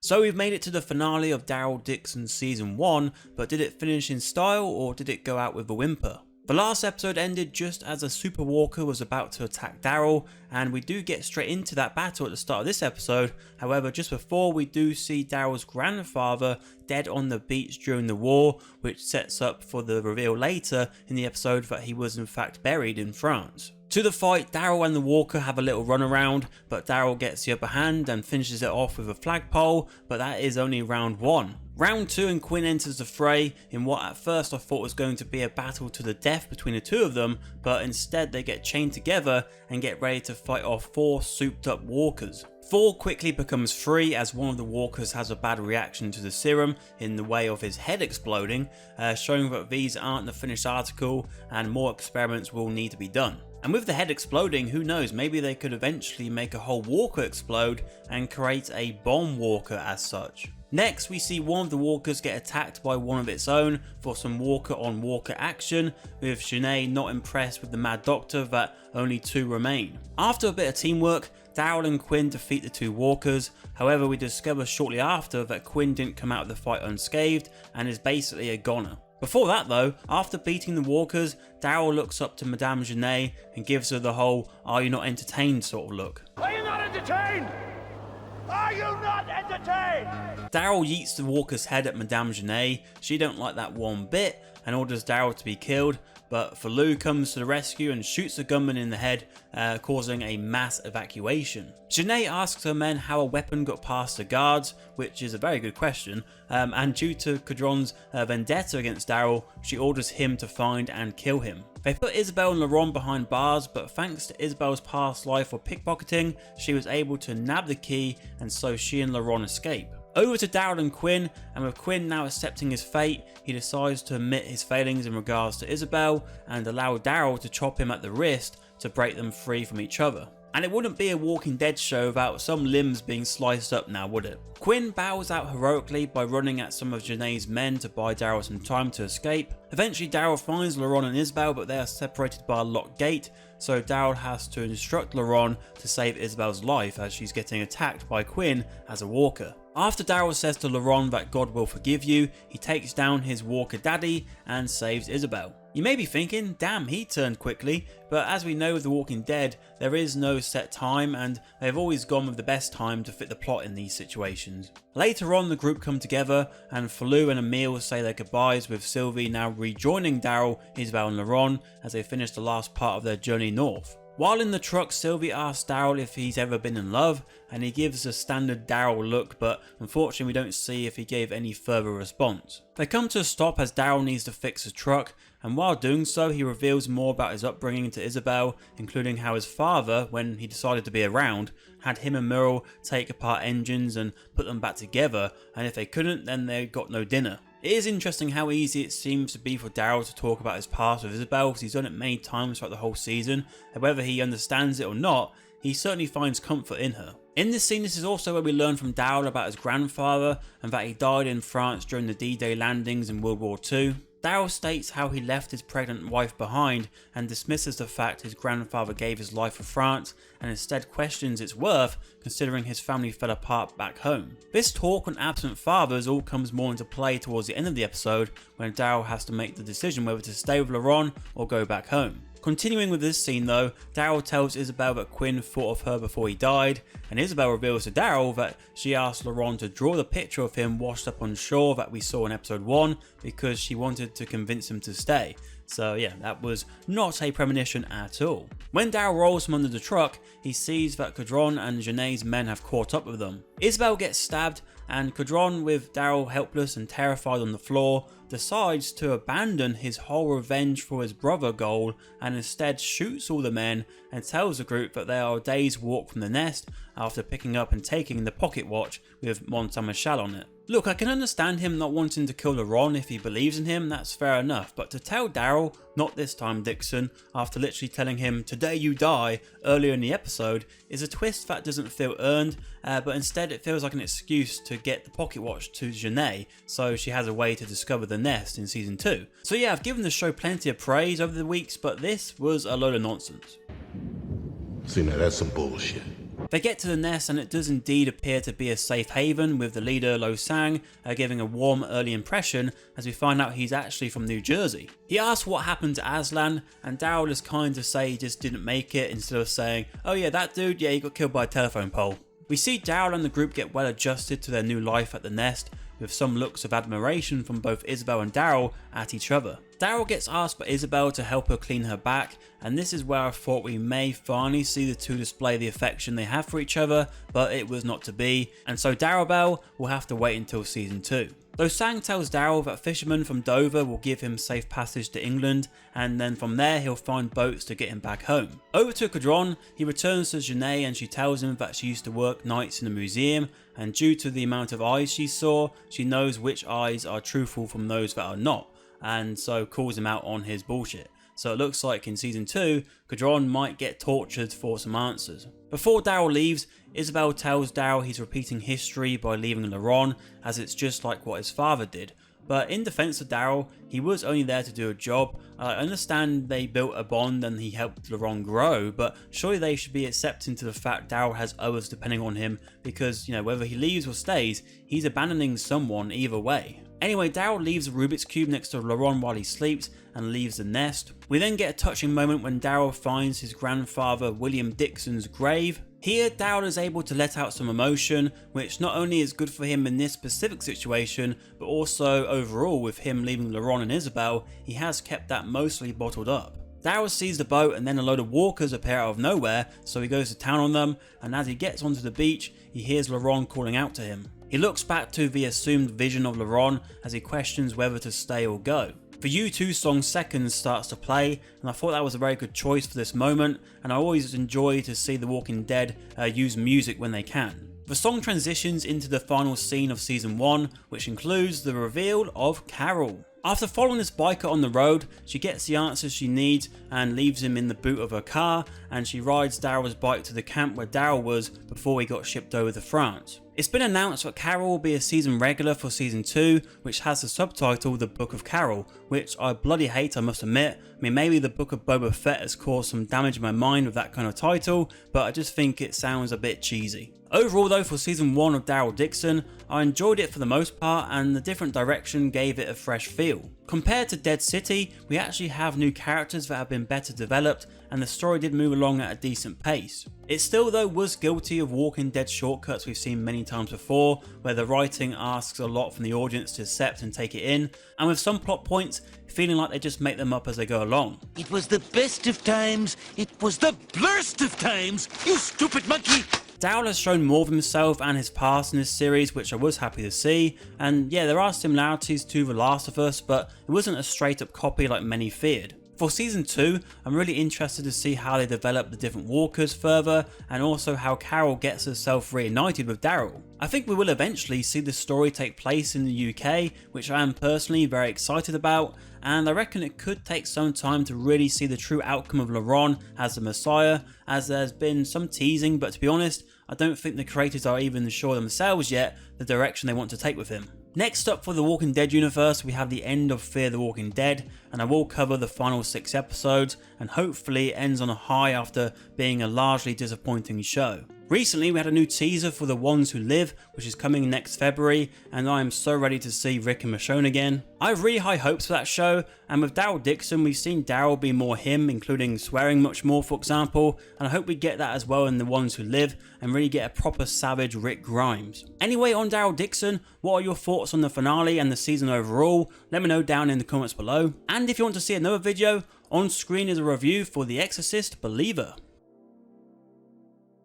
So we've made it to the finale of Daryl Dixon season 1, but did it finish in style or did it go out with a whimper? The last episode ended just as a super walker was about to attack Daryl, and we do get straight into that battle at the start of this episode. However, just before, we do see Daryl's grandfather dead on the beach during the war, which sets up for the reveal later in the episode that he was in fact buried in France. To the fight, Daryl and the walker have a little run around, but Daryl gets the upper hand and finishes it off with a flagpole, but that is only round 1. Round 2 and Quinn enters the fray in what at first I thought was going to be a battle to the death between the two of them, but instead they get chained together and get ready to fight off 4 souped up walkers. 4 quickly becomes free as one of the walkers has a bad reaction to the serum in the way of his head exploding, showing that these aren't the finished article and more experiments will need to be done. And with the head exploding, who knows, maybe they could eventually make a whole walker explode and create a bomb walker as such. Next, we see one of the walkers get attacked by one of its own for some walker on walker action, with Sinead not impressed with the Mad Doctor that only 2 remain. After a bit of teamwork, Daryl and Quinn defeat the 2 walkers. However, we discover shortly after that Quinn didn't come out of the fight unscathed and is basically a goner. Before that though, after beating the walkers, Daryl looks up to Madame Genet and gives her the whole "are you not entertained" sort of look. Are you not entertained? Are you not entertained? Daryl yeets the walker's head at Madame Genet. She don't like that one bit and orders Daryl to be killed, but Falou comes to the rescue and shoots the gunman in the head, causing a mass evacuation. Genet asks her men how a weapon got past the guards, which is a very good question, and due to Cadron's vendetta against Daryl, she orders him to find and kill him. They put Isabel and Laurent behind bars, but thanks to Isabel's past life for pickpocketing, she was able to nab the key, and so she and Laurent escape. Over to Daryl and Quinn, and with Quinn now accepting his fate, he decides to admit his failings in regards to Isabel and allow Daryl to chop him at the wrist to break them free from each other. And it wouldn't be a Walking Dead show without some limbs being sliced up now, would it? Quinn bows out heroically by running at some of Genet's men to buy Daryl some time to escape. Eventually Daryl finds Laurent and Isabel, but they are separated by a locked gate, so Daryl has to instruct Laurent to save Isabel's life as she's getting attacked by Quinn as a walker. After Daryl says to Laurent that God will forgive you, he takes down his walker daddy and saves Isabel. You may be thinking, damn, he turned quickly, but as we know with The Walking Dead, there is no set time and they've always gone with the best time to fit the plot in these situations. Later on, the group come together and Falou and Emile say their goodbyes, with Sylvie now rejoining Daryl, Isabel and Laurent as they finish the last part of their journey north. While in the truck, Sylvie asks Daryl if he's ever been in love, and he gives a standard Daryl look, but unfortunately we don't see if he gave any further response. They come to a stop as Daryl needs to fix his truck, and while doing so he reveals more about his upbringing to Isabel, including how his father, when he decided to be around, had him and Muriel take apart engines and put them back together, and if they couldn't then they got no dinner. It is interesting how easy it seems to be for Daryl to talk about his past with Isabel, because he's done it many times throughout the whole season, and whether he understands it or not, he certainly finds comfort in her. In this scene, this is also where we learn from Daryl about his grandfather and that he died in France during the D-Day landings in World War II. Daryl states how he left his pregnant wife behind and dismisses the fact his grandfather gave his life for France, and instead questions its worth considering his family fell apart back home. This talk on absent fathers all comes more into play towards the end of the episode when Daryl has to make the decision whether to stay with Laurent or go back home. Continuing with this scene though, Daryl tells Isabel that Quinn thought of her before he died, and Isabel reveals to Daryl that she asked Laurent to draw the picture of him washed up on shore that we saw in episode 1 because she wanted to convince him to stay. So yeah, that was not a premonition at all. When Daryl rolls from under the truck, he sees that Cadron and Genet's men have caught up with them. Isabel gets stabbed, and Cadron, with Daryl helpless and terrified on the floor, decides to abandon his whole revenge for his brother goal and instead shoots all the men and tells the group that they are a day's walk from the nest after picking up and taking the pocket watch with Mont Saint-Michel on it. Look, I can understand him not wanting to kill Laurent if he believes in him, that's fair enough, but to tell Daryl, not this time Dixon, after literally telling him today you die earlier in the episode, is a twist that doesn't feel earned, but instead it feels like an excuse to get the pocket watch to Genet so she has a way to discover the nest in season 2. So yeah, I've given the show plenty of praise over the weeks, but this was a load of nonsense. See, now that's some bullshit. They get to the nest and it does indeed appear to be a safe haven, with the leader Lo Sang giving a warm early impression as we find out he's actually from New Jersey. He asks what happened to Aslan, and Daryl is kind to say he just didn't make it, instead of saying, oh yeah, that dude, yeah, he got killed by a telephone pole. We see Daryl and the group get well adjusted to their new life at the nest, with some looks of admiration from both Isabel and Daryl at each other. Daryl gets asked by Isabel to help her clean her back, and this is where I thought we may finally see the two display the affection they have for each other, but it was not to be, and so Daryl Bell will have to wait until season 2. Though Sang tells Daryl that fishermen from Dover will give him safe passage to England, and then from there he'll find boats to get him back home. Over to Cadron, he returns to Janae and she tells him that she used to work nights in a museum, and due to the amount of eyes she saw, she knows which eyes are truthful from those that are not, and so calls him out on his bullshit. So it looks like in season 2, Cadron might get tortured for some answers. Before Daryl leaves, Isabel tells Daryl he's repeating history by leaving Laron, as it's just like what his father did. But in defense of Daryl, he was only there to do a job. I understand they built a bond and he helped Laron grow, but surely they should be accepting to the fact Daryl has others depending on him, because, you know, whether he leaves or stays, he's abandoning someone either way. Anyway, Daryl leaves a Rubik's Cube next to Laron while he sleeps and leaves the nest. We then get a touching moment when Daryl finds his grandfather William Dixon's grave. Here, Daryl is able to let out some emotion, which not only is good for him in this specific situation, but also overall with him leaving Laron and Isabel, he has kept that mostly bottled up. Daryl sees the boat and then a load of walkers appear out of nowhere, so he goes to town on them, and as he gets onto the beach, he hears Laron calling out to him. He looks back to the assumed vision of Laron as he questions whether to stay or go. The U2 song Seconds starts to play, and I thought that was a very good choice for this moment, and I always enjoy to see The Walking Dead use music when they can. The song transitions into the final scene of season 1, which includes the reveal of Carol. After following this biker on the road, she gets the answers she needs and leaves him in the boot of her car, and she rides Daryl's bike to the camp where Daryl was before he got shipped over to France. It's been announced that Carol will be a season regular for season 2, which has the subtitle The Book of Carol, which I bloody hate, I must admit. I mean, maybe The Book of Boba Fett has caused some damage in my mind with that kind of title, but I just think it sounds a bit cheesy. Overall though, for season 1 of Daryl Dixon, I enjoyed it for the most part, and the different direction gave it a fresh feel. Compared to Dead City, we actually have new characters that have been better developed, and the story did move along at a decent pace. It still though was guilty of Walking Dead shortcuts we've seen many times before, where the writing asks a lot from the audience to accept and take it in, and with some plot points feeling like they just make them up as they go along. It was the best of times, it was the blurst of times, you stupid monkey! Daryl has shown more of himself and his past in this series, which I was happy to see, and yeah, there are similarities to The Last of Us, but it wasn't a straight up copy like many feared. For season 2, I'm really interested to see how they develop the different walkers further, and also how Carol gets herself reunited with Daryl. I think we will eventually see the story take place in the UK, which I am personally very excited about, and I reckon it could take some time to really see the true outcome of Laron as the Messiah, as there's been some teasing, but to be honest, I don't think the creators are even sure themselves yet the direction they want to take with him. Next up for the Walking Dead universe, we have the end of Fear the Walking Dead, and I will cover the final 6 episodes, and hopefully it ends on a high after being a largely disappointing show. Recently we had a new teaser for The Ones Who Live, which is coming next February, and I am so ready to see Rick and Michonne again. I have really high hopes for that show, and with Daryl Dixon we've seen Daryl be more him, including swearing much more for example, and I hope we get that as well in The Ones Who Live, and really get a proper savage Rick Grimes. Anyway, on Daryl Dixon, what are your thoughts on the finale and the season overall? Let me know down in the comments below, and if you want to see another video, on screen is a review for The Exorcist Believer.